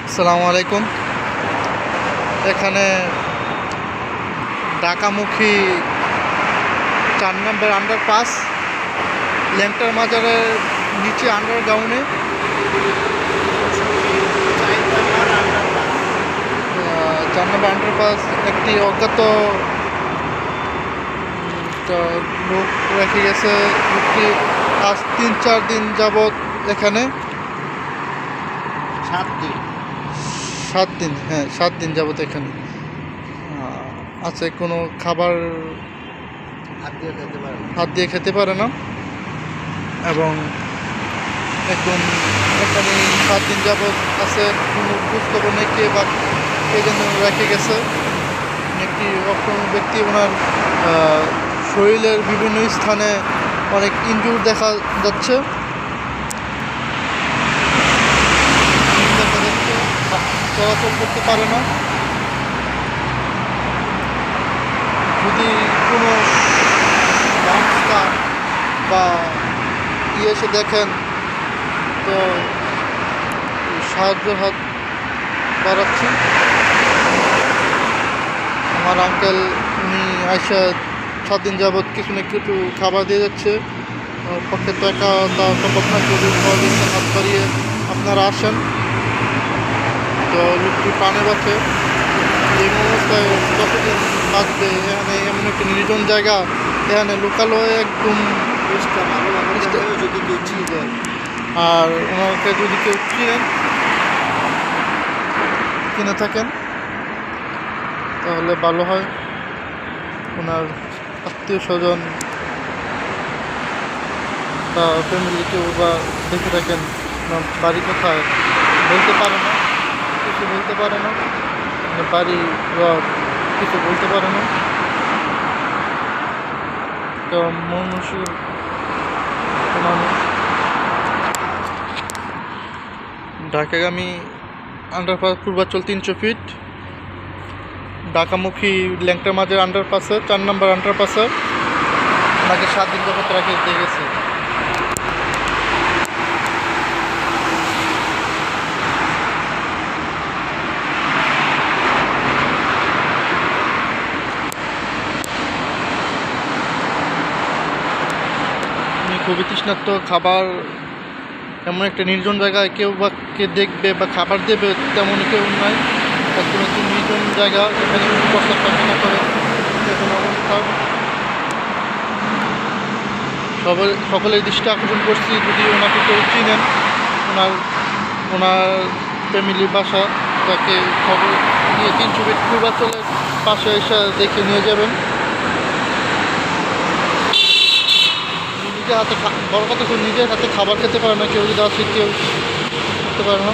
আসসালামু আলাইকুম। এখানে ঢাকামুখী 4 নম্বর আন্ডারপাস, ল্যাংটার মাজারের নিচে আন্ডারগ্রাউন্ডে 4 নম্বর আন্ডারপাস একটি অজ্ঞাত লোক রেখে গেছে। লোকটি আজ 3-4 দিন যাবৎ এখানে 7 দিন, হ্যাঁ 7 দিন যাবত এখানে আছে। কোনো খাবার হাত দিয়ে খেতে পারে না এবং একদম এখানে 7 দিন যাবত আছে। কোনো খোঁজখবর নেই কে বা কে যেন রেখে গেছে। একটি অক্ষম ব্যক্তি, ওনার শরীরের বিভিন্ন স্থানে অনেক ইনজুর দেখা যাচ্ছে। চলাচল করতে পারে না। যদি কোনো সংস্থা বা এসে দেখেন তো সাহায্যের হাত বাড়াচ্ছি। আমার আঙ্কেল উনি আইসা 7 দিন যাবৎ কিছু না কিছু খাবার দিয়ে যাচ্ছে। আমার পক্ষে তো একা তা সম্ভব না। যদি হাত বাড়িয়ে আপনারা আসেন তো লোকটি প্রাণে বাঁচে। এই অবস্থায় কতদিন বাঁচবে? এখানে এমন একটি নির্জন জায়গা, এখানে লোকাল হয়ে একদম যদি কেউ চিনে, আর ওনাকে যদি কেউ কিনে থাকেন তাহলে ভালো হয়। ওনার আত্মীয় স্বজন বা ফ্যামিলি কেউ বা দেখে থাকেন, ওনার বাড়ি কোথায় বলতে পারে না, কিছু বলতে পারে না, বাড়ি ঘর কিছু বলতে পারে না। তো মানুষের মানুষ ঢাকাগামী আন্ডারপাস পূর্বাচল 300 ফিট, ঢাকামুখী ল্যাংটার মাঝের আন্ডারপাসে 4 নম্বর আন্ডারপাসে ওনাকে 7 দিন যাবত রেখে দিয়ে গেছে। খুবই তৃষ্ণার্ত। খাবার এমন একটা নির্জন জায়গায় কেউ বা কে দেখবে বা খাবার দেবে তেমন কেউ নাই। একদম একটি নির্জন জায়গা, এখানে বসার পায়খানা করে অবস্থা। সকলের দৃষ্টি আকর্ষণ করছি, যদি ওনাকে কেউ চিনেন, ওনার ফ্যামিলির বাসা, তাকে খবর দিয়ে 300 ফিট পূর্বাচলের পাশে এসে দেখে নিয়ে যাবেন। হাতে বড় কথা, নিজের হাতে খাবার খেতে পারে না, কেউ যদি আসে কেউ করতে পারে না।